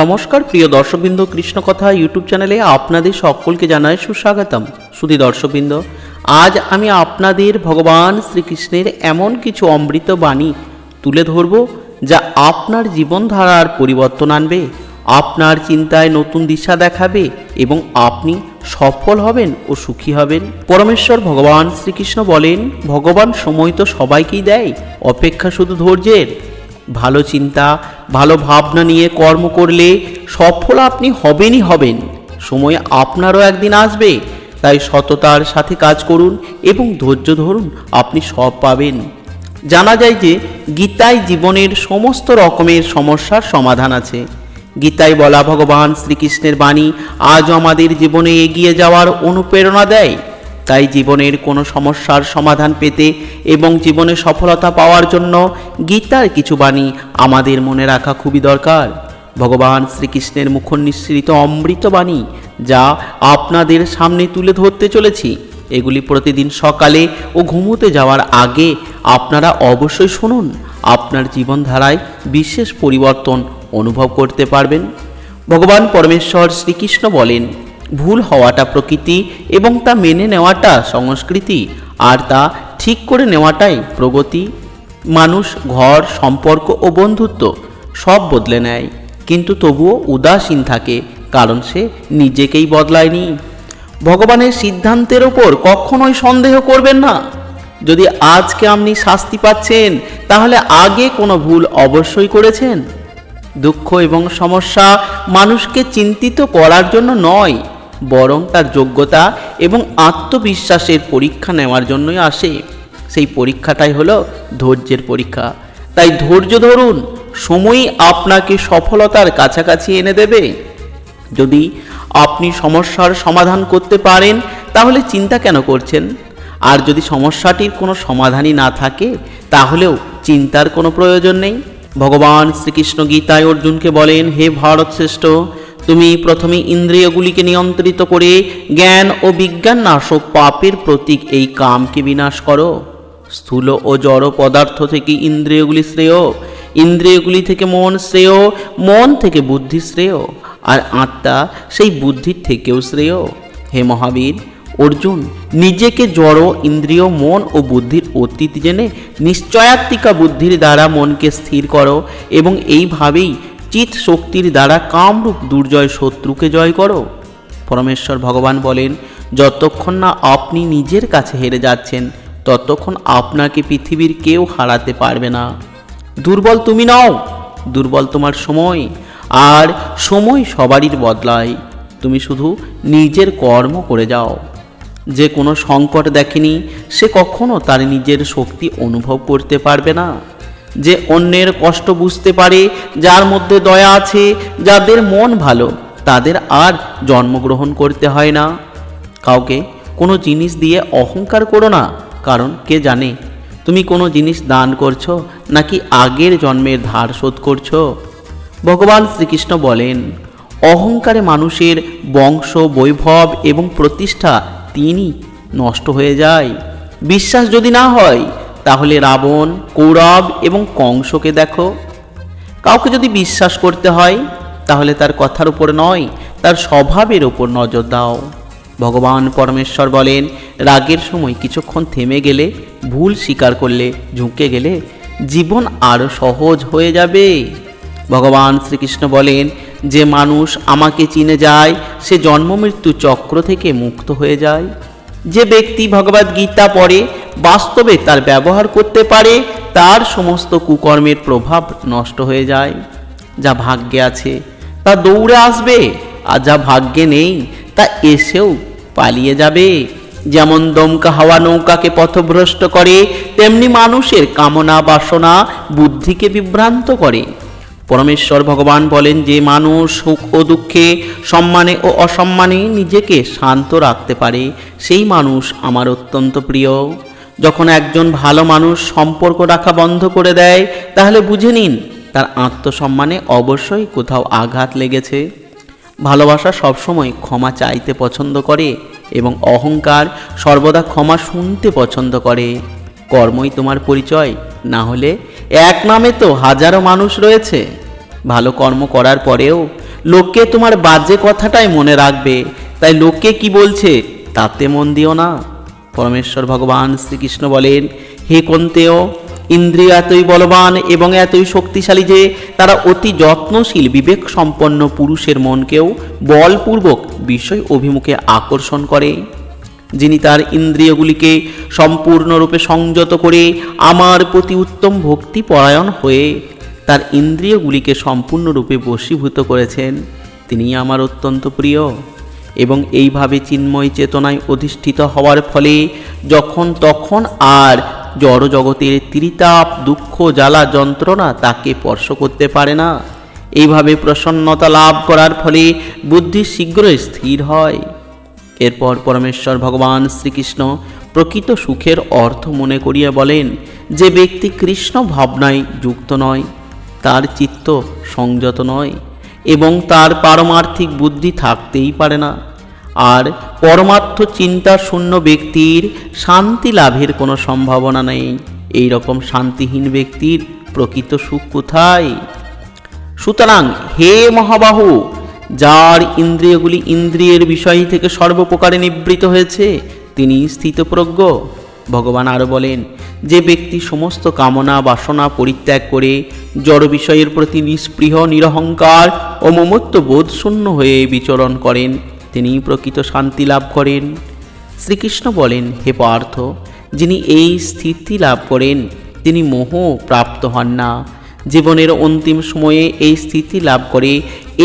নমস্কার প্রিয় দর্শকবৃন্দ, কৃষ্ণকথা ইউটিউব চ্যানেলে আপনাদের সকলকে জানাই সুস্বাগতম। শুধু দর্শকবৃন্দ, আজ আমি আপনাদের ভগবান শ্রীকৃষ্ণের এমন কিছু অমৃত বাণী তুলে ধরব যা আপনার জীবনধারার পরিবর্তন আনবে, আপনার চিন্তায় নতুন দিশা দেখাবে এবং আপনি সফল হবেন ও সুখী হবেন। পরমেশ্বর ভগবান শ্রীকৃষ্ণ বলেন, ভগবান সময় তো সবাইকেই দেয়, অপেক্ষা শুধু ধৈর্যের। ভালো চিন্তা, ভালো ভাবনা নিয়ে কর্ম করলে সফল আপনি হবেনই হবেন। সময় আপনারও একদিন আসবে, তাই সততার সাথে কাজ করুন এবং ধৈর্য ধরুন, আপনি সব পাবেন। জানা যায় যে গীতায় জীবনের সমস্ত রকমের সমস্যার সমাধান আছে। গীতায় বলা ভগবান শ্রীকৃষ্ণের বাণী আজও আমাদের জীবনে এগিয়ে যাওয়ার অনুপ্রেরণা দেয়। তাই জীবনের কোনো সমস্যার সমাধান পেতে এবং জীবনে সফলতা পাওয়ার জন্য গীতার কিছু বাণী আমাদের মনে রাখা খুবই দরকার। ভগবান শ্রীকৃষ্ণের মুখনিঃসৃত অমৃত বাণী যা আপনাদের সামনে তুলে ধরতে চলেছি, এগুলি প্রতিদিন সকালে ও ঘুমোতে যাওয়ার আগে আপনারা অবশ্যই শুনুন। আপনার জীবনধারায় বিশেষ পরিবর্তন অনুভব করতে পারবেন। ভগবান পরমেশ্বর শ্রীকৃষ্ণ বলেন, ভুল হওয়াটা প্রকৃতি এবং তা মেনে নেওয়াটা সংস্কৃতি, আর তা ঠিক করে নেওয়াটাই প্রগতি। মানুষ ঘর, সম্পর্ক ও বন্ধুত্ব সব বদলে নেয়, কিন্তু তবুও উদাসীন থাকে, কারণ সে নিজেকেই বদলায়নি। ভগবানের সিদ্ধান্তের ওপর কখনোই সন্দেহ করবেন না। যদি আজকে আপনি শাস্তি পাচ্ছেন, তাহলে আগে কোনো ভুল অবশ্যই করেছেন। দুঃখ এবং সমস্যা মানুষকে চিন্তিত করার জন্য নয়, বরং তার যোগ্যতা এবং আত্মবিশ্বাসের পরীক্ষা নেওয়ার জন্যই আসে। সেই পরীক্ষাটাই হলো ধৈর্যের পরীক্ষা। তাই ধৈর্য ধরুন, সময়ই আপনাকে সফলতার কাছাকাছি এনে দেবে। যদি আপনি সমস্যার সমাধান করতে পারেন, তাহলে চিন্তা কেন করছেন? আর যদি সমস্যাটির কোনো সমাধানই না থাকে, তাহলেও চিন্তার কোনো প্রয়োজন নেই। ভগবান শ্রীকৃষ্ণ গীতায় অর্জুনকে বলেন, হে ভারত শ্রেষ্ঠ, তুমি প্রথমে ইন্দ্রিয়গুলিকে নিয়ন্ত্রিত করে জ্ঞান ও বিজ্ঞান নাশক পাপের প্রতীক এই কামকে বিনাশ করো। স্থূল ও জড় পদার্থ থেকে ইন্দ্রিয়গুলি শ্রেয়, ইন্দ্রিয়গুলি থেকে মন শ্রেয়, মন থেকে বুদ্ধি শ্রেয়, আর আত্মা সেই বুদ্ধির থেকেও শ্রেয়। হে মহাবীর অর্জুন, নিজেকে জড়, ইন্দ্রিয়, মন ও বুদ্ধির অতীত জেনে নিশ্চয়াত্মিকা বুদ্ধির দ্বারা মনকে স্থির করো এবং এইভাবেই চিৎ শক্তির দ্বারা কামরূপ দুর্জয় শত্রুকে জয় করো। পরমেশ্বর ভগবান বলেন, যতক্ষণ না আপনি নিজের কাছে হেরে যাচ্ছেন, ততক্ষণ আপনাকে পৃথিবীর কেউ হারাতে পারবে না। দুর্বল তুমি নও, দুর্বল তোমার সময়, আর সময় সবারই বদলায়। তুমি শুধু নিজের কর্ম করে যাও। যে কোনো সংকট দেখেনি, সে কখনো তার নিজের শক্তি অনুভব করতে পারবে না। যে অন্যের কষ্ট বুঝতে পারে, যার মধ্যে দয়া আছে, যাদের মন ভালো, তাদের আর জন্মগ্রহণ করতে হয় না। কাউকে কোনো জিনিস দিয়ে অহংকার করো না, কারণ কে জানে তুমি কোনো জিনিস দান করছো নাকি আগের জন্মের ধার শোধ করছো। ভগবান শ্রীকৃষ্ণ বলেন, অহংকারে মানুষের বংশ, বৈভব এবং প্রতিষ্ঠা তিনই নষ্ট হয়ে যায়। বিশ্বাস যদি না হয়, তাহলে রাবণ, কৌরব এবং কংসকে দেখো। কাউকে যদি বিশ্বাস করতে হয়, তাহলে তার কথার উপর নয়, তার স্বভাবের উপর নজর দাও। ভগবান পরমেশ্বর বলেন, রাগের সময় কিছুক্ষণ থেমে গেলে, ভুল স্বীকার করলে, ঝুঁকে গেলে জীবন আরও সহজ হয়ে যাবে। ভগবান শ্রীকৃষ্ণ বলেন, যে মানুষ আমাকে চিনে যায়, সে জন্ম মৃত্যু চক্র থেকে মুক্ত হয়ে যায়। যে ব্যক্তি ভগবদ গীতা পড়ে, বাস্তবে তার ব্যবহার করতে পারে, তার সমস্ত কুকর্মের প্রভাব নষ্ট হয়ে যায়। যা ভাগ্যে আছে তা দৌড়ে আসবে, আর যা ভাগ্যে নেই তা এসেও পালিয়ে যাবে। যেমন দমকা হাওয়া নৌকাকে পথভ্রষ্ট করে, তেমনি মানুষের কামনা বাসনা বুদ্ধিকে বিভ্রান্ত করে। পরমেশ্বর ভগবান বলেন, যে মানুষ সুখ ও দুঃখে, সম্মানে ও অসম্মানে নিজেকে শান্ত রাখতে পারে, সেই মানুষ আমার অত্যন্ত প্রিয়। যখন একজন ভালো মানুষ সম্পর্ক রাখা বন্ধ করে দেয়, তাহলে বুঝে নিন তার আত্মসম্মানে অবশ্যই কোথাও আঘাত লেগেছে। ভালোবাসা সবসময় ক্ষমা চাইতে পছন্দ করে এবং অহংকার সর্বদা ক্ষমা শুনতে পছন্দ করে। কর্মই তোমার পরিচয়, না হলে এক নামে তো হাজারো মানুষ রয়েছে। ভালো কর্ম করার পরেও লোকে তোমার বাজে কথাটাই মনে রাখবে, তাই লোকে কি বলছে তাতে মন দিও না। পরমেশ্বর ভগবান শ্রীকৃষ্ণ বলেন, হে কুন্তেয়, ইন্দ্রিয় এতই বলবান এবং এতই শক্তিশালী যে তারা অতি যত্নশীল বিবেক সম্পন্ন পুরুষের মনকেও বলপূর্বক বিষয় অভিমুখে আকর্ষণ করে। যিনি তার ইন্দ্রিয়গুলিকে সম্পূর্ণরূপে সংযত করে আমার প্রতি উত্তম ভক্তি পরায়ণ হয়ে তার ইন্দ্রিয়গুলিকে সম্পূর্ণরূপে বশীভূত করেছেন, তিনি আমার অত্যন্ত প্রিয়। এবং এইভাবে চিন্ময় চেতনায় অধিষ্ঠিত হওয়ার ফলে যখন তখন আর জড় জগতের ত্রিতাপ দুঃখ জ্বালা যন্ত্রণা তাকে স্পর্শ করতে পারে না। এইভাবে প্রসন্নতা লাভ করার ফলে বুদ্ধি শীঘ্রই স্থির হয়। এরপর পরমেশ্বর ভগবান শ্রীকৃষ্ণ প্রকৃত সুখের অর্থ মনে করিয়া বলেন, যে ব্যক্তি কৃষ্ণ ভাবনায় যুক্ত নয়, তার চিত্ত সংযত নয় এবং তার পারমার্থিক বুদ্ধি থাকতেই পারে না। আর পরমার্থ চিন্তা শূন্য ব্যক্তির শান্তি লাভের কোনো সম্ভাবনা নেই। এই রকম শান্তিহীন ব্যক্তির প্রকৃত সুখ কোথায়? সুতরাং হে মহাবাহু, যার ইন্দ্রিয়গুলি ইন্দ্রিয়ের বিষয় থেকে সর্বপ্রকারে নিবৃত হয়েছে, তিনি স্থিতপ্রজ্ঞ। ভগবান আরও বলেন, যে ব্যক্তি সমস্ত কামনা বাসনা পরিত্যাগ করে জড় বিষয়ের প্রতি নিস্পৃহ নিরহংকার ও মমত্ব বোধশূন্য হয়ে বিচরণ করেন, তিনি প্রকৃত শান্তি লাভ করেন। শ্রীকৃষ্ণ বলেন, হে পার্থ, যিনি এই স্থিতি লাভ করেন তিনি মোহ প্রাপ্ত হন না। জীবনের অন্তিম সময়ে এই স্থিতি লাভ করে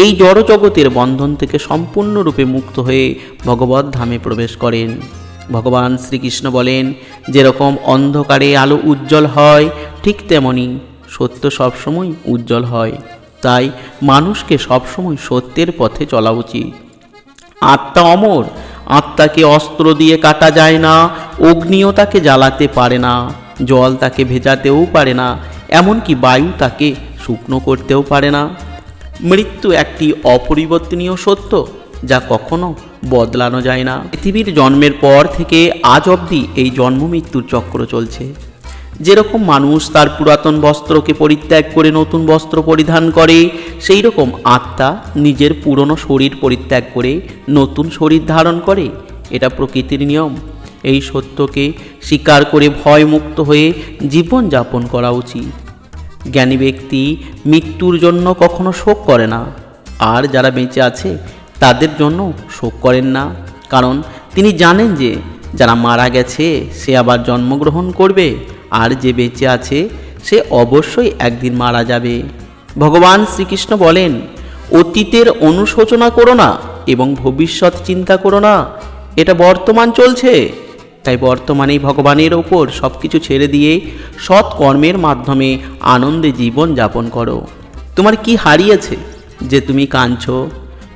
এই জড় জগতের বন্ধন থেকে সম্পূর্ণরূপে মুক্ত হয়ে ভগবত ধামে প্রবেশ করেন। ভগবান শ্রীকৃষ্ণ বলেন, যেরকম অন্ধকারে আলো উজ্জ্বল হয়, ঠিক তেমনি সত্য সবসময় উজ্জ্বল হয়। তাই মানুষকে সবসময় সত্যের পথে চলা উচিত। আত্মা অমর, আত্মাকে অস্ত্র দিয়ে কাটা যায় না, অগ্নিও তাকে জ্বালাতে পারে না, জল তাকে ভেজাতেও পারে না, এমনকি বায়ু তাকে শুকনো করতেও পারে না। মৃত্যু একটি অপরিবর্তনীয় সত্য, যা কখনো বদলানো যায় না। পৃথিবীর জন্মের পর থেকে আজ অবধি এই জন্ম মৃত্যুর চক্র চলছে। যেরকম মানুষ তার পুরাতন বস্ত্রকে পরিত্যাগ করে নতুন বস্ত্র পরিধান করে, সেই রকম আত্মা নিজের পুরনো শরীর পরিত্যাগ করে নতুন শরীর ধারণ করে। এটা প্রকৃতির নিয়ম। এই সত্যকে স্বীকার করে ভয়মুক্ত হয়ে জীবন যাপন করা উচিত। জ্ঞানী ব্যক্তি মৃত্যুর জন্য কখনো শোক করে না, আর যারা বেঁচে আছে তাদের জন্য শোক করেন না, কারণ তিনি জানেন যে যারা মারা গেছে সে আবার জন্মগ্রহণ করবে, আর যে বেঁচে আছে সে অবশ্যই একদিন মারা যাবে। ভগবান শ্রীকৃষ্ণ বলেন, অতীতের অনুশোচনা করো না এবং ভবিষ্যৎ চিন্তা করো না, এটা বর্তমান চলছে। তাই বর্তমানেই ভগবানের ওপর সব কিছু ছেড়ে দিয়ে সৎ কর্মের মাধ্যমে আনন্দে জীবন যাপন করো। তোমার কি হারিয়েছে যে তুমি কাঁদছো?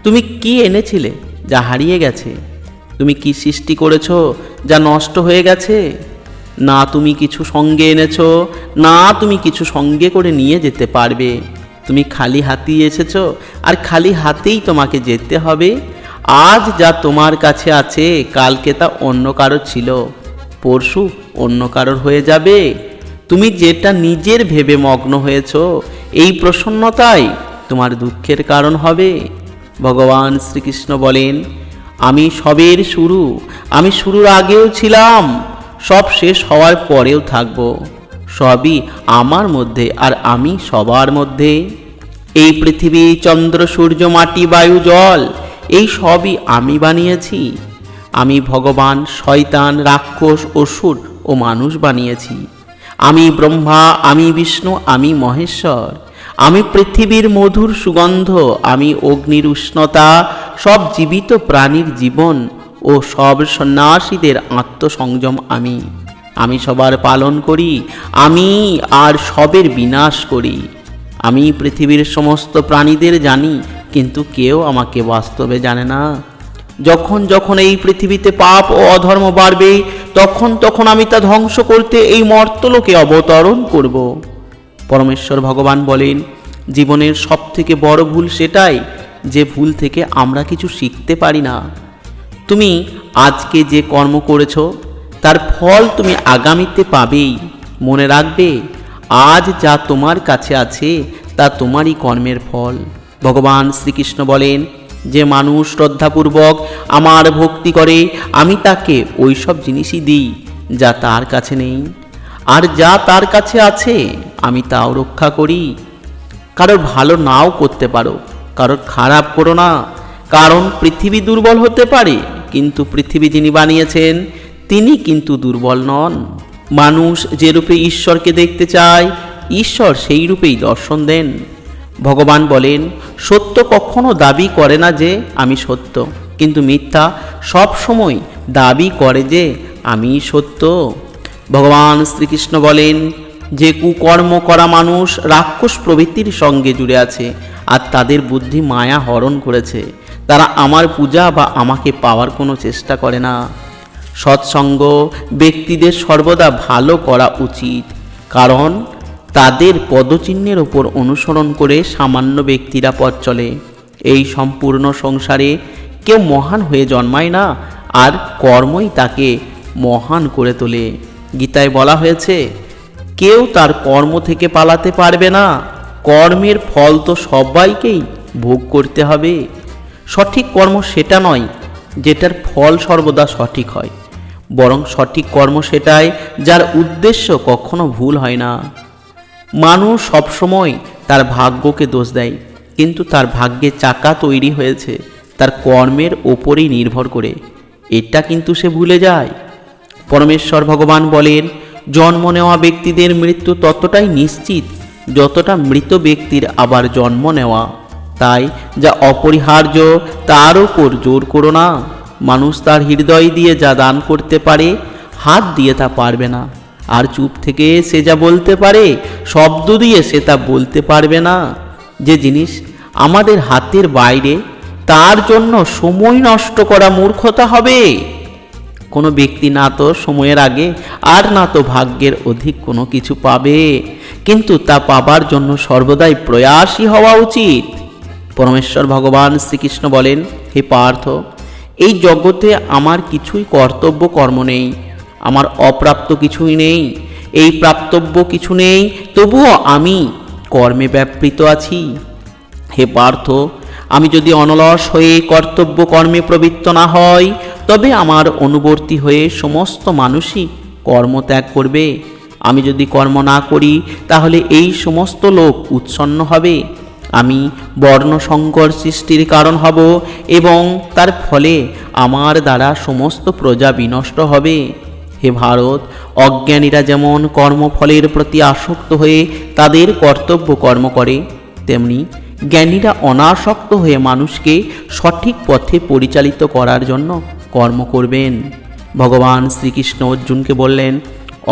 তুমি কি এনেছিলে যা হারিয়ে গেছে? তুমি কি সৃষ্টি করেছো যা নষ্ট হয়ে গেছে? না তুমি কিছু সঙ্গে এনেছো, না তুমি কিছু সঙ্গে করে নিয়ে যেতে পারবে। তুমি খালি হাতেই এসেছো, আর খালি হাতেই তোমাকে যেতে হবে। আজ যা তোমার কাছে আছে কালকে তা অন্য কারোর ছিল, পরশু অন্য কারোর হয়ে যাবে। তুমি যেটা নিজের ভেবে মগ্ন হয়েছো, এই প্রসন্নতাই তোমার দুঃখের কারণ হবে। ভগবান শ্রীকৃষ্ণ বলেন, আমি সবের শুরু, আমি শুরুর আগেও ছিলাম, সব শেষ হওয়ার পরেও থাকব। সবই আমার মধ্যে আর আমি সবার মধ্যে। এই পৃথিবী, চন্দ্র, সূর্য, মাটি, বায়ু, জল, এই সবই আমি বানিয়েছি। আমি ভগবান, শয়তান, রাক্ষস, অসুর ও মানুষ বানিয়েছি। আমি ব্রহ্মা, আমি বিষ্ণু, আমি মহেশ্বর। আমি পৃথিবীর মধুর সুগন্ধ, আমি অগ্নির উষ্ণতা, সব জীবিত প্রাণীর জীবন ও সব সন্ন্যাসীদের আত্মসংযম আমি সবার পালন করি, আমি আর সবের বিনাশ করি। আমি পৃথিবীর সমস্ত প্রাণীদের জানি, কিন্তু কেউ আমাকে বাস্তবে জানে না। যখন যখন এই পৃথিবীতে পাপ ও অধর্ম বাড়বে, তখন তখন আমি তা ধ্বংস করতে এই মর্তলোকে অবতরণ করব। পরমেশ্বর ভগবান বলেন, জীবনের সবথেকে বড় ভুল সেটাই যে ভুল থেকে আমরা কিছু শিখতে পারি না। তুমি আজকে যে কর্ম করেছো তার ফল তুমি আগামীতে পাবেই। মনে রাখবে, আজ যা তোমার কাছে আছে তা তোমারই কর্মের ফল। ভগবান শ্রীকৃষ্ণ বলেন, যে মানুষ শ্রদ্ধাপূর্বক আমার ভক্তি করে আমি তাকে ওই সব জিনিসই দিই যা তার কাছে নেই, আর যা তার কাছে আছে আমি তাও রক্ষা করি। কারোর ভালো নাও করতে পারো, কারোর খারাপ করো না, কারণ পৃথিবী দুর্বল হতে পারে, কিন্তু পৃথিবী যিনি বানিয়েছেন তিনি কিন্তু দুর্বল নন। মানুষ যে রূপে ঈশ্বরকে দেখতে চায়, ঈশ্বর সেই রূপেই দর্শন দেন। ভগবান বলেন, সত্য কখনো দাবি করে না যে আমি সত্য, কিন্তু মিথ্যা সব সময় দাবি করে যে আমি সত্য। ভগবান শ্রীকৃষ্ণ বলেন, যে কুকর্ম করা মানুষ রাক্ষস প্রবৃত্তির সঙ্গে জুড়ে আছে আর তাদের বুদ্ধি মায়া হরণ করেছে, তারা আমার পূজা বা আমাকে পাওয়ার কোনো চেষ্টা করে না। সৎসঙ্গ ব্যক্তিদের সর্বদা ভালো করা উচিত, কারণ তাদের পদচিহ্নের ওপর অনুসরণ করে সামান্য ব্যক্তিরা পথ চলে। এই সম্পূর্ণ সংসারে কেউ মহান হয়ে জন্মায় না, আর কর্মই তাকে মহান করে তোলে। গীতায় বলা হয়েছে, কেউ তার কর্ম থেকে পালাতে পারবে না, কর্মের ফল তো সবাইকেই ভোগ করতে হবে। সঠিক কর্ম সেটা নয় যেটার ফল সর্বদা সঠিক হয়, বরং সঠিক কর্ম সেটাই যার উদ্দেশ্য কখনো ভুল হয় না। মানুষ সবসময় তার ভাগ্যকে দোষ দেয়, কিন্তু তার ভাগ্যের চাকা তৈরি হয়েছে তার কর্মের ওপরেই নির্ভর করে, এটা কিন্তু সে ভুলে যায়। পরমেশ্বর ভগবান বলেন, জন্ম নেওয়া ব্যক্তিদের মৃত্যু ততটাই নিশ্চিত যতটা মৃত ব্যক্তির আবার জন্ম নেওয়া। তাই যা অপরিহার্য তার ওপর জোর করো না। মানুষ তার হৃদয় দিয়ে যা দান করতে পারে, হাত দিয়ে তা পারবে না, আর চুপ থেকে সে যা বলতে পারে, শব্দ দিয়ে সে তা বলতে পারবে না। যে জিনিস আমাদের হাতের বাইরে, তার জন্য সময় নষ্ট করা মূর্খতা হবে। কোনো ব্যক্তি না তো সময়ের আগে আর না তো ভাগ্যের অধিক কোনো কিছু পাবে, কিন্তু তা পাবার জন্য সর্বদাই প্রয়াসী হওয়া উচিত। পরমেশ্বর ভগবান শ্রীকৃষ্ণ বলেন, হে পার্থ, এই জগতে আমার কিছুই কর্তব্য কর্ম নেই, আমার অপ্রাপ্ত কিছুই নেই, এই প্রাপ্তব্য কিছু নেই, তবুও আমি কর্মে ব্যাপৃত আছি। হে পার্থ, আমি যদি অনলস হয়ে কর্তব্য কর্মে প্রবৃত্ত না হয়, তবে আমার অনুবর্তী হয়ে সমস্ত মানুষই কর্মত্যাগ করবে। আমি যদি কর্ম না করি, তাহলে এই সমস্ত লোক উৎসন্ন হবে। আমি বর্ণসংকর সৃষ্টির কারণ হব, এবং তার ফলে আমার দ্বারা সমস্ত প্রজা বিনষ্ট হবে। হে ভারত, অজ্ঞানীরা যেমন কর্মফলের প্রতি আসক্ত হয়ে তাদের কর্তব্য কর্ম করে, তেমনি জ্ঞানীরা অনাসক্ত হয়ে মানুষকে সঠিক পথে পরিচালিত করার জন্য কর্ম করবেন। ভগবান শ্রীকৃষ্ণ অর্জুনকে বললেন,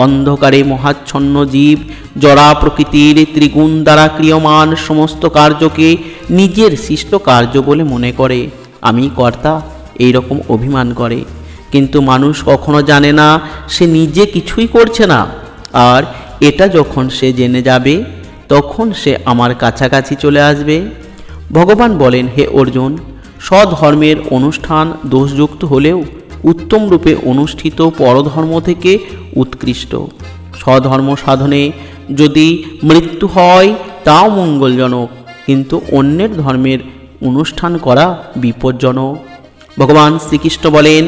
অন্ধকারে মহাচ্ছন্ন জীব জড়া প্রকৃতির ত্রিগুণ দ্বারা ক্রিয়মান সমস্ত কার্যকে নিজের সৃষ্ট কার্য বলে মনে করে, আমি কর্তা, এইরকম অভিমান করে। কিন্তু মানুষ কখনো জানে না সে নিজে কিছুই করছে না, আর এটা যখন সে জেনে যাবে তখন সে আমার কাছাকাছি চলে আসবে। ভগবান বলেন, হে অর্জুন, স্বধর্মের অনুষ্ঠান দোষযুক্ত হলেও উত্তম রূপে অনুষ্ঠিত পরধর্ম থেকে উৎকৃষ্ট। স্বধর্ম সাধনে যদি মৃত্যু হয় তাও মঙ্গলজনক, কিন্তু অন্যের ধর্মের অনুষ্ঠান করা বিপজ্জনক। ভগবান শ্রীকৃষ্ণ বলেন,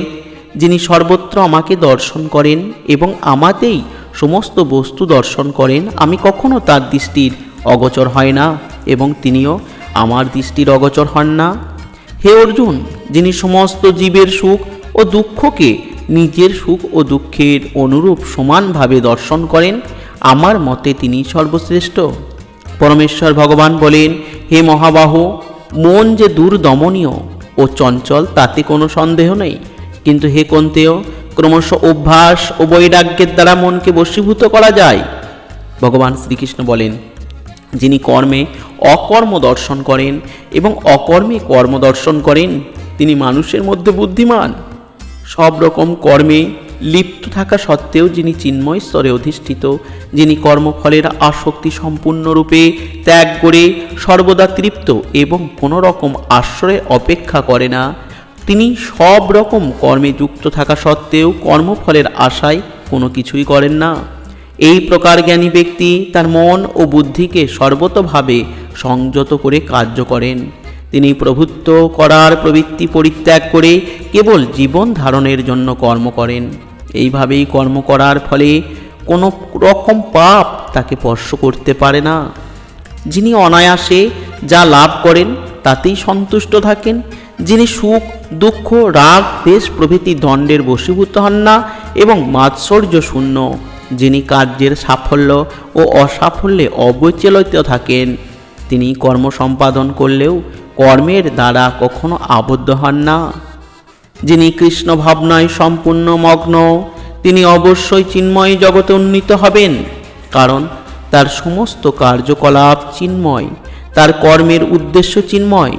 যিনি সর্বত্র আমাকে দর্শন করেন এবং আমাতেই সমস্ত বস্তু দর্শন করেন, আমি কখনো তার দৃষ্টির অগোচর হয় না এবং তিনিও আমার দৃষ্টির অগোচর হন না। হে অর্জুন, যিনি সমস্ত জীবের সুখ ও দুঃখকে নিজের সুখ ও দুঃখের অনুরূপ সমানভাবে দর্শন করেন, আমার মতে তিনি সর্বশ্রেষ্ঠ। পরমেশ্বর ভগবান বলেন, হে মহাবাহু, মন যে দুর্দমনীয় ও চঞ্চল তাতে কোনো সন্দেহ নেই, কিন্তু হে কন্তেয়, ক্রমশ অভ্যাস ও বৈরাগ্যের দ্বারা মনকে বশীভূত করা যায়। ভগবান শ্রীকৃষ্ণ বলেন, যিনি কর্মে অকর্ম দর্শন করেন এবং অকর্মে কর্ম দর্শন করেন, তিনি মানুষের মধ্যে বুদ্ধিমান। সব রকম কর্মে লিপ্ত থাকা সত্ত্বেও যিনি চিন্ময় স্তরে অধিষ্ঠিত, যিনি কর্মফলের আসক্তি সম্পূর্ণরূপে ত্যাগ করে সর্বদা তৃপ্ত এবং কোনো রকম আশ্রয় অপেক্ষা করে না, তিনি সব রকম কর্মে যুক্ত থাকা সত্ত্বেও কর্মফলের আশায় কোনো কিছুই করেন না। এই প্রকার জ্ঞানী ব্যক্তি তার মন ও বুদ্ধিকে সর্বতোভাবে সংযত করে কার্য করেন। তিনি প্রভুত্ব করার প্রবৃত্তি পরিত্যাগ করে কেবল জীবন ধারণের জন্য কর্ম করেন। এইভাবেই কর্ম করার ফলে কোনো রকম পাপ তাকে স্পর্শ করতে পারে না। যিনি অনায়াসে যা লাভ করেন তাতেই সন্তুষ্ট থাকেন, যিনি সুখ দুঃখ রাগ দ্বেষ প্রভৃতি দণ্ডের বশীভূত হন না এবং মাৎসর্য শূন্য, যিনি কার্যের সাফল্য ও অসাফল্যে অবিচলিত থাকেন, তিনি কর্ম সম্পাদন করলেও কর্মের দ্বারা কখনো আবদ্ধ হন না। যিনি কৃষ্ণ ভাবনায় সম্পূর্ণ মগ্ন, তিনি অবশ্যই চিন্ময় জগতে উন্নীত হবেন, কারণ তার সমস্ত কার্যকলাপ চিন্ময়, তার কর্মের উদ্দেশ্য চিন্ময়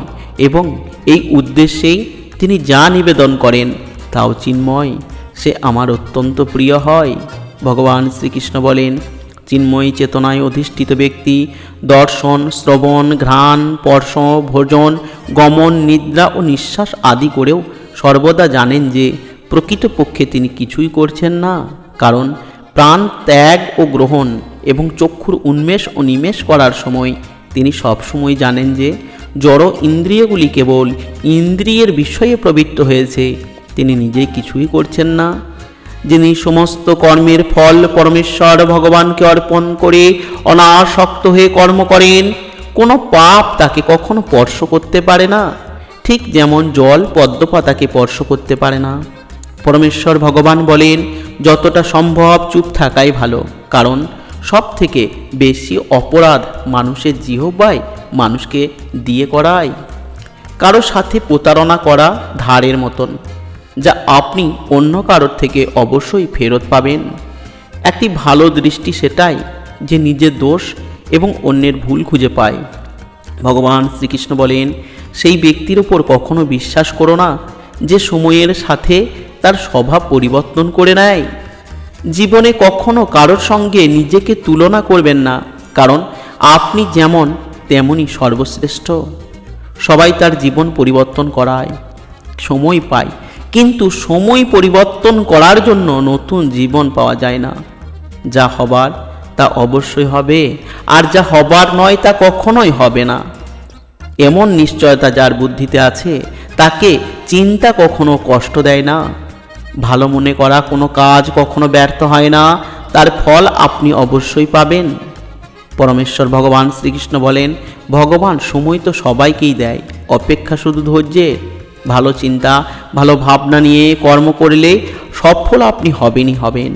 এবং এই উদ্দেশ্যেই তিনি যা নিবেদন করেন তাও চিন্ময়। সে আমার অত্যন্ত প্রিয় হয়। ভগবান শ্রীকৃষ্ণ বলেন, চিন্ময়ী চেতনায় অধিষ্ঠিত ব্যক্তি দর্শন শ্রবণ ঘ্রাণ স্পর্শ ভোজন গমন নিদ্রা ও নিঃশ্বাস আদি করেও সর্বদা জানেন যে প্রকৃতপক্ষে তিনি কিছুই করছেন না, কারণ প্রাণ ত্যাগ ও গ্রহণ এবং চক্ষুর উন্মেষ ও নিমেষ করার সময় তিনি সবসময় জানেন যে জড় ইন্দ্রিয়গুলি কেবল ইন্দ্রিয়ের বিষয়ে প্রবৃত্ত হয়েছে, তিনি নিজেই কিছুই করছেন না। যিনি সমস্ত কর্মের ফল পরমেশ্বর ভগবানকে অর্পণ করে অনাসক্ত হয়ে কর্ম করেন, কোনো পাপ তাকে কখনো স্পর্শ করতে পারে না, ঠিক যেমন জল পদ্মপাতাকে স্পর্শ করতে পারে না। পরমেশ্বর ভগবান বলেন, যতটা সম্ভব চুপ থাকাই ভালো, কারণ সব থেকে বেশি অপরাধ মানুষের জিহ্বায় মানুষকে দিয়ে করায়। কারো সাথে প্রতারণা করা ধারের মতন, যা আপনি অন্য কারোর থেকে অবশ্যই ফেরত পাবেন। একটি ভালো দৃষ্টি সেটাই যে নিজের দোষ এবং অন্যের ভুল খুঁজে পায়। ভগবান শ্রীকৃষ্ণ বলেন, সেই ব্যক্তির ওপর কখনো বিশ্বাস করো না যে সময়ের সাথে তার স্বভাব পরিবর্তন করে নেয়। জীবনে কখনো কারোর সঙ্গে নিজেকে তুলনা করবেন না, কারণ আপনি যেমন তেমনই সর্বশ্রেষ্ঠ। সবাই তার জীবন পরিবর্তন করায়, সময় পায়, কিন্তু সময় পরিবর্তন করার জন্য নতুন জীবন পাওয়া যায় না। যা হবার তা অবশ্যই হবে, আর যা হবার নয় তা কখনোই হবে না। এমন নিশ্চয়তা যার বুদ্ধিতে আছে, তাকে চিন্তা কখনো কষ্ট দেয় না। ভালো মনে করা কোনো কাজ কখনো ব্যর্থ হয় না, তার ফল আপনি অবশ্যই পাবেন। পরমেশ্বর ভগবান শ্রীকৃষ্ণ বলেন, ভগবান সময় তো সবাইকেই দেয়, অপেক্ষা শুধু ধৈর্যের। ভালো চিন্তা ভালো ভাবনা নিয়ে কর্ম করলে সফল আপনি হবেনই হবেন।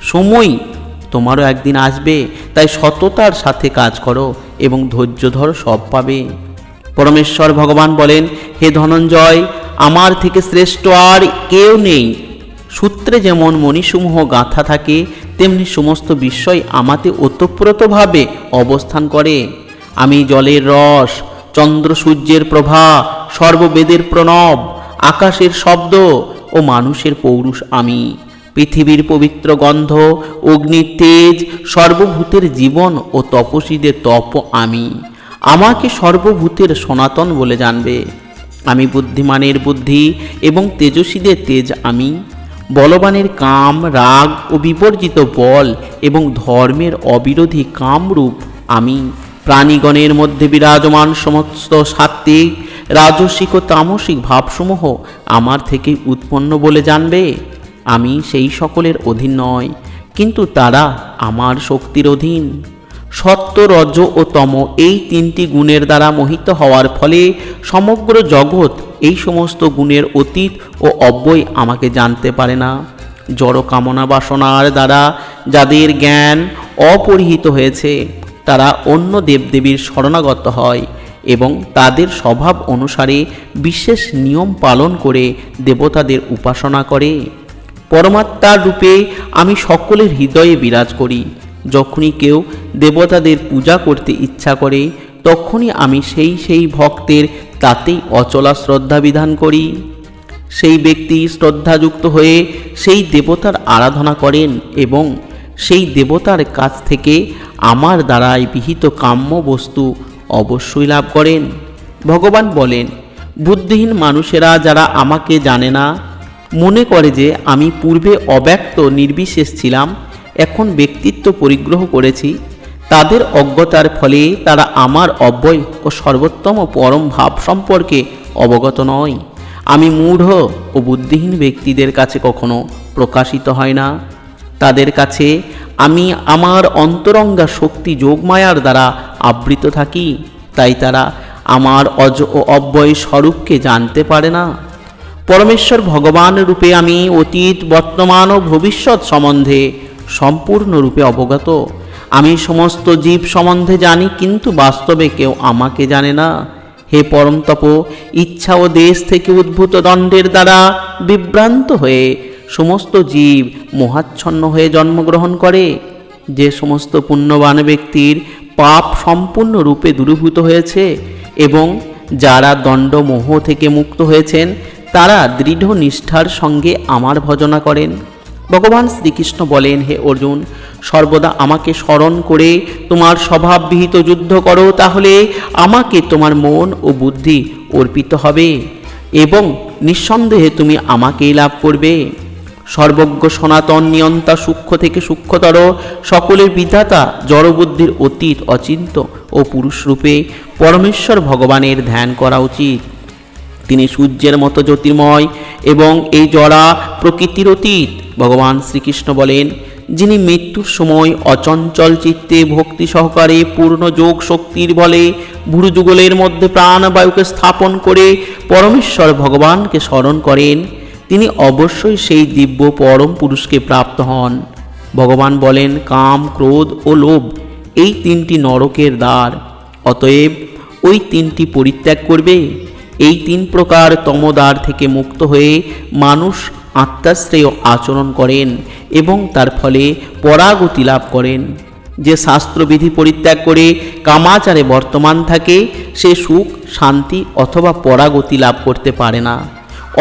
সময় তোমারও একদিন আসবে, তাই সততার সাথে কাজ করো এবং ধৈর্য ধরো, সব পাবে। পরমেশ্বর ভগবান বলেন, হে ধনঞ্জয়, আমার থেকে শ্রেষ্ঠ আর কেউ নেই। সূত্রে যেমন মণিসমূহ গাঁথা থাকে, তেমনি সমস্ত বিশ্বই আমাতে ওতপ্রোতভাবে অবস্থান করে। আমি জলের রস, চন্দ্র সূর্যের প্রভা, সর্ববেদের প্রণব, আকাশের শব্দ ও মানুষের পৌরুষ আমি। পৃথিবীর পবিত্র গন্ধ, অগ্নির তেজ, সর্বভূতের জীবন ও তপস্বীদের তপ আমি। আমাকে সর্বভূতের সনাতন বলে জানবে। আমি বুদ্ধিমানের বুদ্ধি এবং তেজস্বীদের তেজ আমি। বলবানের কাম রাগ ও বিবর্জিত বল এবং ধর্মের অবিরোধী কামরূপ আমি। প্রাণীগণের মধ্যে বিরাজমান সমস্ত সাত্ত্বিক রাজসিক ও তামসিক ভাবসমূহ আমার থেকে উৎপন্ন বলে জানবে। আমি সেই সকলের অধীন নয়, কিন্তু তারা আমার শক্তির অধীন। সত্য রজ ও তম এই তিনটি গুণের দ্বারা মোহিত হওয়ার ফলে সমগ্র জগৎ এই সমস্ত গুণের অতীত ও অব্যয় আমাকে জানতে পারে না। জড় কামনা বাসনার দ্বারা যাদের জ্ঞান অপরিহিত হয়েছে, তারা অন্য দেবদেবীর শরণাগত হয় এবং তাদের স্বভাব অনুসারে বিশেষ নিয়ম পালন করে দেবতাদের উপাসনা করে। পরমাত্মার রূপে আমি সকলের হৃদয়ে বিরাজ করি। যখনই কেউ দেবতাদের পূজা করতে ইচ্ছা করে, তখনই আমি সেই ভক্তের তাতেই অচলা শ্রদ্ধা বিধান করি। সেই ব্যক্তি শ্রদ্ধাযুক্ত হয়ে সেই দেবতার আরাধনা করেন এবং সেই দেবতার কাছ থেকে আমার দ্বারাই বিহিত কাম্য বস্তু অবশ্যই লাভ করেন। ভগবান বলেন, বুদ্ধিহীন মানুষেরা যারা আমাকে জানে না, মনে করে যে আমি পূর্বে অব্যক্ত নির্বিশেষ ছিলাম, এখন ব্যক্তিত্ব পরিগ্রহ করেছি, তাদের অজ্ঞতার ফলে তারা আমার অব্যয় ও সর্বোত্তম পরম ভাব সম্পর্কে অবগত নয়। আমি মূঢ় ও বুদ্ধিহীন ব্যক্তিদের কাছে কখনো প্রকাশিত হয় না। তাদের কাছে আমি আমার অন্তরঙ্গা শক্তি যোগমায়ার দ্বারা আবৃত থাকি, তাই তারা আমার অজ ও অব্যয় স্বরূপকে জানতে পারে না। পরমেশ্বর ভগবান রূপে আমি অতীত, বর্তমান ও ভবিষ্যৎ সম্বন্ধে সম্পূর্ণরূপে অবগত। আমি সমস্ত জীব সম্বন্ধে জানি, কিন্তু বাস্তবে কেউ আমাকে জানে না। হে পরম তপ, ইচ্ছা ও দেশ থেকে উদ্ভূত দ্বন্দ্বের দ্বারা বিভ্রান্ত হয়ে সমস্ত জীব মোহাচ্ছন্ন হয়ে জন্মগ্রহণ করে। যে সমস্ত পুণ্যবান ব্যক্তির পাপ সম্পূর্ণরূপে দূরীভূত হয়েছে এবং যারা দণ্ড মোহ থেকে মুক্ত হয়েছেন, তারা দৃঢ় নিষ্ঠার সঙ্গে আমার ভজনা করেন। ভগবান শ্রীকৃষ্ণ বলেন, হে অর্জুন, সর্বদা আমাকে স্মরণ করে তোমার স্বভাববিহিত যুদ্ধ করো, তাহলে আমাকে তোমার মন ও বুদ্ধি অর্পিত হবে এবং নিঃসন্দেহে তুমি আমাকেই লাভ করবে। সর্বজ্ঞ সনাতন নিয়ন্তা, সূক্ষ্ম থেকে সূক্ষ্মতর সকলের বিধাতা, জড়বুদ্ধির অতীত, অচিন্ত ও পুরুষরূপে পরমেশ্বর ভগবানের ধ্যান করা উচিত। তিনি সূর্যের মতো জ্যোতির্ময় এবং এই জড়া প্রকৃতির অতীত। ভগবান শ্রীকৃষ্ণ বলেন, যিনি মৃত্যুর সময় অচঞ্চল চিত্তে ভক্তি সহকারে পূর্ণ যোগ শক্তির বলে ভুরুযুগলের মধ্যে প্রাণবায়ুকে স্থাপন করে পরমেশ্বর ভগবানকে স্মরণ করেন, তিনি অবশ্যই সেই দিব্য পরম পুরুষকে প্রাপ্ত হন। ভগবান বলেন, কাম, ক্রোধ ও লোভ এই তিনটি নরকের দ্বার, অতএব ওই তিনটি পরিত্যাগ করবে। এই তিন প্রকার তমদ্বার থেকে মুক্ত হয়ে মানুষ আত্মাশ্রেয় আচরণ করেন এবং তার ফলে পরাগতি লাভ করেন। যে শাস্ত্রবিধি পরিত্যাগ করে কামাচারে বর্তমান থাকে, সে সুখ, শান্তি অথবা পরাগতি লাভ করতে পারে না।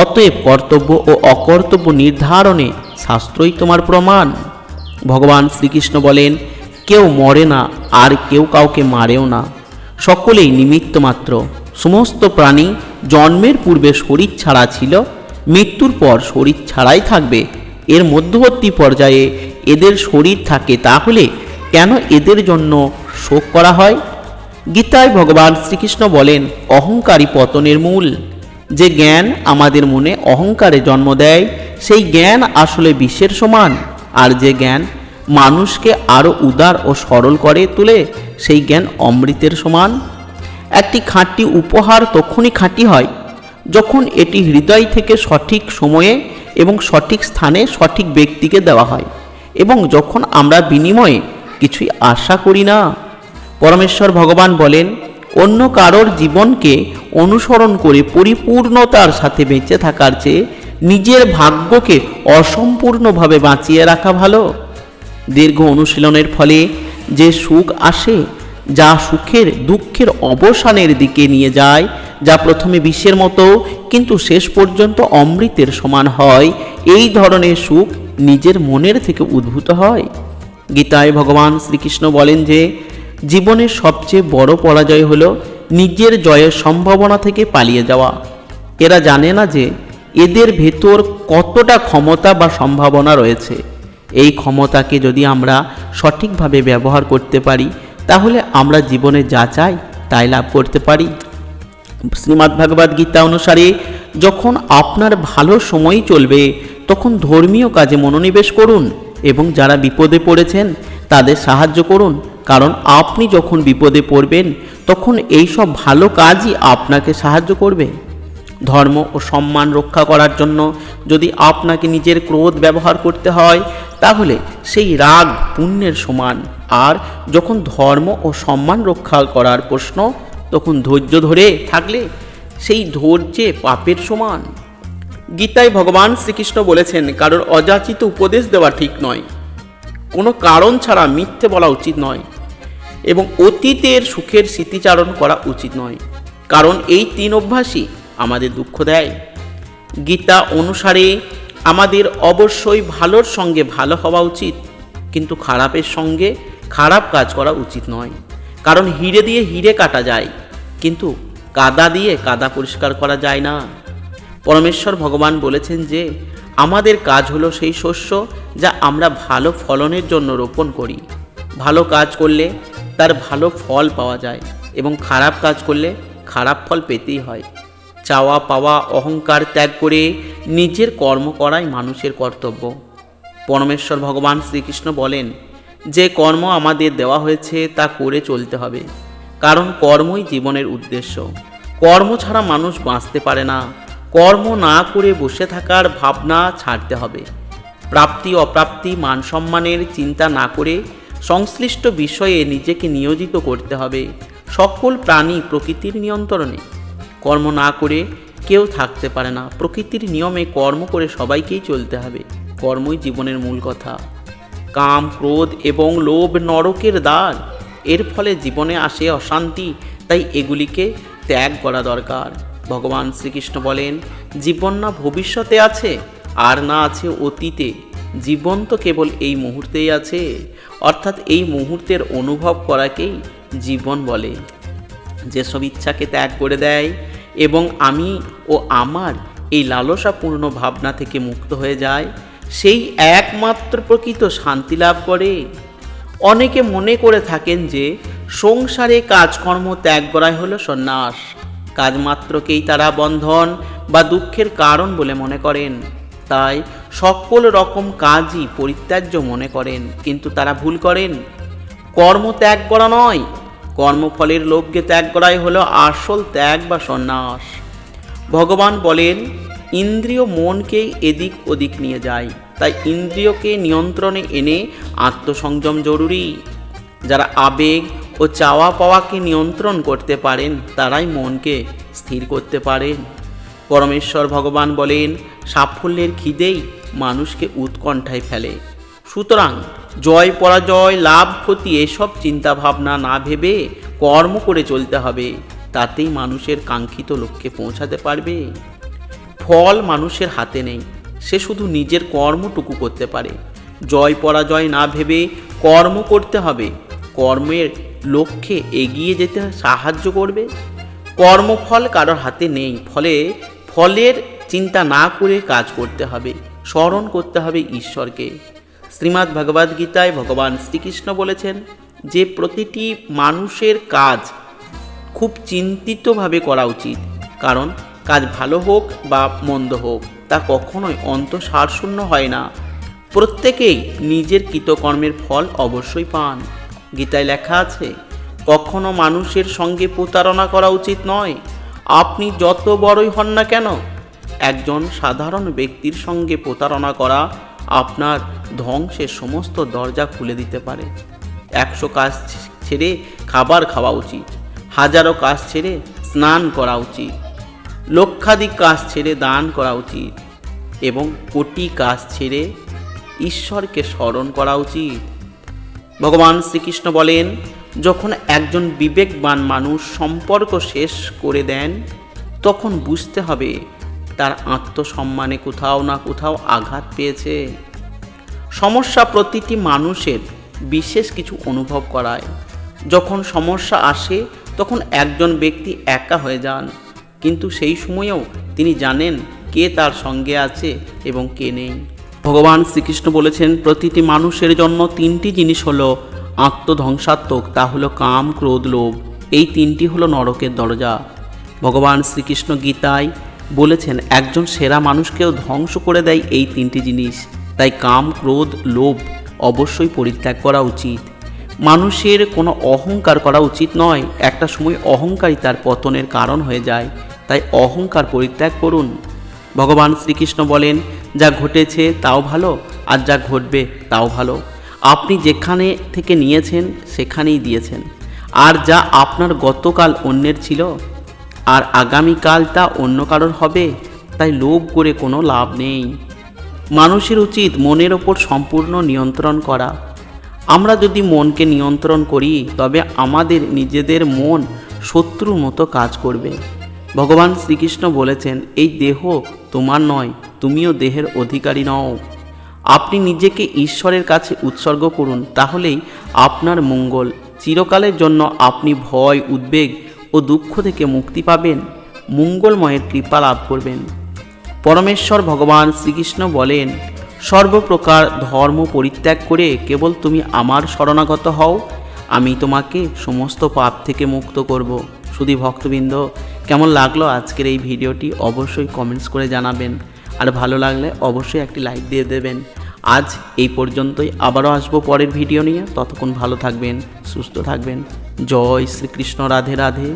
অতএব কর্তব্য ও অকর্তব্য নির্ধারণে শাস্ত্রই তোমার প্রমাণ। ভগবান শ্রীকৃষ্ণ বলেন, কেউ মরে না আর কেউ কাউকে মারেও না, সকলেই নিমিত্ত মাত্র। সমস্ত প্রাণী জন্মের পূর্বে শরীর ছাড়া ছিল, মৃত্যুর পর শরীর ছাড়াই থাকবে। এর মধ্যবর্তী পর্যায়ে এদের শরীর থাকে, তাহলে কেন এদের জন্য শোক করা হয়? গীতায় ভগবান শ্রীকৃষ্ণ বলেন, অহংকারী পতনের মূল। যে জ্ঞান আমাদের মনে অহংকারে জন্ম দেয়, সেই জ্ঞান আসলে বিষের সমান। আর যে জ্ঞান মানুষকে আরও উদার ও সরল করে তোলে, সেই জ্ঞান অমৃতের সমান। একটি খাঁটি উপহার তখনই খাঁটি হয় যখন এটি হৃদয় থেকে সঠিক সময়ে এবং সঠিক স্থানে সঠিক ব্যক্তিকে দেওয়া হয়, এবং যখন আমরা বিনিময়ে কিছুই আশা করি না। পরমেশ্বর ভগবান বলেন, অন্য কারোর জীবনকে অনুসরণ করে পরিপূর্ণতার সাথে বেঁচে থাকার চেয়ে নিজের ভাগ্যকে অসম্পূর্ণভাবে বাঁচিয়ে রাখা ভালো। দীর্ঘ অনুশীলনের ফলে যে সুখ আসে, যা সুখের দুঃখের অবসানের দিকে নিয়ে যায়, যা প্রথমে বিষের মতো কিন্তু শেষ পর্যন্ত অমৃতের সমান হয়, এই ধরনের সুখ নিজের মনের থেকে উদ্ভূত হয়। গীতায় ভগবান শ্রীকৃষ্ণ বলেন যে জীবনের সবচেয়ে বড় পরাজয় হলো নিজের জয়ের সম্ভাবনা থেকে পালিয়ে যাওয়া। এরা জানে না যে এদের ভেতর কতটা ক্ষমতা বা সম্ভাবনা রয়েছে। এই ক্ষমতাকে যদি আমরা সঠিকভাবে ব্যবহার করতে পারি, তাহলে আমরা জীবনে যা চাই তাই লাভ করতে পারি। শ্রীমদ্ভাগবত গীতা অনুসারে যখন আপনার ভালো সময় চলবে, তখন ধর্মীয় কাজে মনোনিবেশ করুন এবং যারা বিপদে পড়েছেন তাদের সাহায্য করুন, কারণ আপনি যখন বিপদে পড়বেন তখন এই সব ভালো কাজই আপনাকে সাহায্য করবে। ধর্ম ও সম্মান রক্ষা করার জন্য যদি আপনাকে নিজের ক্রোধ ব্যবহার করতে হয়, তাহলে সেই রাগ পুণ্যের সমান। আর যখন ধর্ম ও সম্মান রক্ষা করার প্রশ্ন, তখন ধৈর্য ধরে থাকলে সেই ধৈর্যে পাপের সমান। গীতায় ভগবান শ্রীকৃষ্ণ বলেছেন, কারোর অযাচিত উপদেশ দেওয়া ঠিক নয়, কোনো কারণ ছাড়া মিথ্যে বলা উচিত নয় এবং অতীতের সুখের স্মৃতিচারণ করা উচিত নয়, কারণ এই তিন অভ্যাসই আমাদের দুঃখ দেয়। গীতা অনুসারে আমাদের অবশ্যই ভালোর সঙ্গে ভালো হওয়া উচিত, কিন্তু খারাপের সঙ্গে খারাপ কাজ করা উচিত নয়, কারণ হিরে দিয়ে হিরে কাটা যায়, কিন্তু কাদা দিয়ে কাদা পরিষ্কার করা যায় না। পরমেশ্বর ভগবান বলেছেন যে আমাদের কাজ হলো সেই শস্য যা আমরা ভালো ফলনের জন্য রোপণ করি। ভালো কাজ করলে তার ভালো ফল পাওয়া যায় এবং খারাপ কাজ করলে খারাপ ফল পেতেই হয়। চাওয়া পাওয়া অহংকার ত্যাগ করে নিজের কর্ম করাই মানুষের কর্তব্য। পরমেশ্বর ভগবান শ্রীকৃষ্ণ বলেন, যে কর্ম আমাদের দেওয়া হয়েছে তা করে চলতে হবে, কারণ কর্মই জীবনের উদ্দেশ্য। কর্ম ছাড়া মানুষ বাঁচতে পারে না। কর্ম না করে বসে থাকার ভাবনা ছাড়তে হবে। প্রাপ্তি অপ্রাপ্তি মান সম্মানের চিন্তা না করে সংশ্লিষ্ট বিষয়ে নিজেকে নিয়োজিত করতে হবে। সকল প্রাণী প্রকৃতির নিয়ন্ত্রণে। কর্ম না করে কেউ থাকতে পারে না। প্রকৃতির নিয়মে কর্ম করে সবাইকেই চলতে হবে। কর্মই জীবনের মূল কথা। কাম, ক্রোধ এবং লোভ নরকের দ্বার। এর ফলে জীবনে আসে অশান্তি, তাই এগুলিকে ত্যাগ করা দরকার। ভগবান শ্রীকৃষ্ণ বলেন, জীবন না ভবিষ্যতে আছে, আর না আছে অতীতে। জীবন তো কেবল এই মুহূর্তেই আছে, অর্থাৎ এই মুহূর্তের অনুভব করাকেই জীবন বলে। যেসব ইচ্ছাকে ত্যাগ করে দেয় এবং আমি ও আমার এই লালসাপূর্ণ ভাবনা থেকে মুক্ত হয়ে যায়, সেই একমাত্র প্রকৃত শান্তি লাভ করে। অনেকে মনে করে থাকেন যে সংসারে কাজকর্ম ত্যাগ করাই হলো সন্ন্যাস। কাজমাত্রকেই তারা বন্ধন বা দুঃখের কারণ বলে মনে করেন, তাই সকল রকম কাজই পরিত্যাজ্য মনে করেন। কিন্তু তারা ভুল করেন। কর্ম ত্যাগ করা নয়, কর্মফলের লোভকে ত্যাগ করাই হলো আসল ত্যাগ বা সন্ন্যাস। ভগবান বলেন, ইন্দ্রিয় মনকেই এদিক ওদিক নিয়ে যায়, তাই ইন্দ্রিয়কে নিয়ন্ত্রণে এনে আত্মসংযম জরুরি। যারা আবেগ ও চাওয়া পাওয়াকে নিয়ন্ত্রণ করতে পারেন তারাই মনকে স্থির করতে পারেন। পরমেশ্বর ভগবান বলেন, সাফল্যের খিদেই মানুষকে উৎকণ্ঠায় ফেলে। সুতরাং জয় পরাজয় লাভ ক্ষতি এসব চিন্তাভাবনা না ভেবে কর্ম করে চলতে হবে। তাতেই মানুষের কাঙ্ক্ষিত লক্ষ্যে পৌঁছাতে পারবে। ফল মানুষের হাতে নেই, সে শুধু নিজের কর্মটুকু করতে পারে। জয় পরাজয় না ভেবে কর্ম করতে হবে। কর্মের লক্ষ্যে এগিয়ে যেতে সাহায্য করবে। কর্মফল কারোর হাতে নেই, ফলে ফলের চিন্তা না করে কাজ করতে হবে। স্মরণ করতে হবে ঈশ্বরকে। শ্রীমদ্ ভগবদ্ গীতায় ভগবান শ্রীকৃষ্ণ বলেছেন যে প্রতিটি মানুষের কাজ খুব চিন্তিতভাবে করা উচিত, কারণ কাজ ভালো হোক বা মন্দ হোক তা কখনোই অন্তঃসারশূন্য হয় না। প্রত্যেকেই নিজের কৃতকর্মের ফল অবশ্যই পান। গীতায় লেখা আছে, কখনো মানুষের সঙ্গে প্রতারণা করা উচিত নয়। আপনি যত বড়ই হন না কেন, একজন সাধারণ ব্যক্তির সঙ্গে প্রতারণা করা আপনার ধ্বংসের সমস্ত দরজা খুলে দিতে পারে। 100 কাজ ছেড়ে খাবার খাওয়া উচিত, হাজারো কাজ ছেড়ে স্নান করা উচিত, লক্ষাধিক কাজ ছেড়ে দান করা উচিত এবং কোটি কাজ ছেড়ে ঈশ্বরকে স্মরণ করা উচিত। ভগবান শ্রীকৃষ্ণ বলেন, যখন একজন বিবেকবান মানুষ সম্পর্ক শেষ করে দেন, তখন বুঝতে হবে তার আত্মসম্মানে কোথাও না কোথাও আঘাত পেয়েছে। সমস্যা প্রতিটি মানুষের বিশেষ কিছু অনুভব করায়। যখন সমস্যা আসে তখন একজন ব্যক্তি একা হয়ে যান, কিন্তু সেই সময়েও তিনি জানেন কে তার সঙ্গে আছে এবং কে নেই। ভগবান শ্রীকৃষ্ণ বলেছেন, প্রতিটি মানুষের জন্য 3টি জিনিস হলো আত্মধ্বংসাত্মক, তা হলো কাম, ক্রোধ, লোভ। এই 3টি হলো নরকের দরজা। ভগবান শ্রীকৃষ্ণ গীতায় বলেছেন, একজন সেরা মানুষকেও ধ্বংস করে দেয় এই 3টি জিনিস। তাই কাম, ক্রোধ, লোভ অবশ্যই পরিত্যাগ করা উচিত। মানুষের কোনো অহংকার করা উচিত নয়। একটা সময় অহংকারই তার পতনের কারণ হয়ে যায়, তাই অহংকার পরিত্যাগ করুন। ভগবান শ্রীকৃষ্ণ বলেন, যা ঘটেছে তাও ভালো, আর যা ঘটবে তাও ভালো। আপনি যেখানে থেকে নিয়েছেন সেখানেই দিয়েছেন, আর যা আপনার গতকাল অন্যের ছিল আর আগামীকাল তা অন্য কারোর হবে, তাই লোভ করে কোনো লাভ নেই। মানুষের উচিত মনের ওপর সম্পূর্ণ নিয়ন্ত্রণ করা। আমরা যদি মনকে নিয়ন্ত্রণ করি তবে আমাদের নিজেদের মন শত্রুর মতো কাজ করবে। ভগবান শ্রীকৃষ্ণ বলেছেন, এই দেহ তোমার নয়, তুমিও দেহের অধিকারী নও। আপনি নিজেকে ঈশ্বরের কাছে উৎসর্গ করুন, তাহলেই আপনার মঙ্গল। চিরকালের জন্য আপনি ভয়, উদ্বেগ ও দুঃখ থেকে মুক্তি পাবেন, মঙ্গলময়ের কৃপা লাভ করবেন। পরমেশ্বর ভগবান শ্রীকৃষ্ণ বলেন, সর্বপ্রকার ধর্ম পরিত্যাগ করে কেবল তুমি আমার শরণাগত হও, আমি তোমাকে সমস্ত পাপ থেকে মুক্ত করব। শুধু ভক্তবৃন্দ, কেমন লাগলো আজকের এই ভিডিওটি অবশ্যই কমেন্টস করে জানাবেন, আর ভালো লাগলে অবশ্যই একটি লাইক দিয়ে দেবেন। আজ এই পর্যন্তই, আবারও আসবো পরের ভিডিও নিয়ে। ততক্ষণ ভালো থাকবেন, সুস্থ থাকবেন। জয় শ্রীকৃষ্ণ, রাধে রাধে।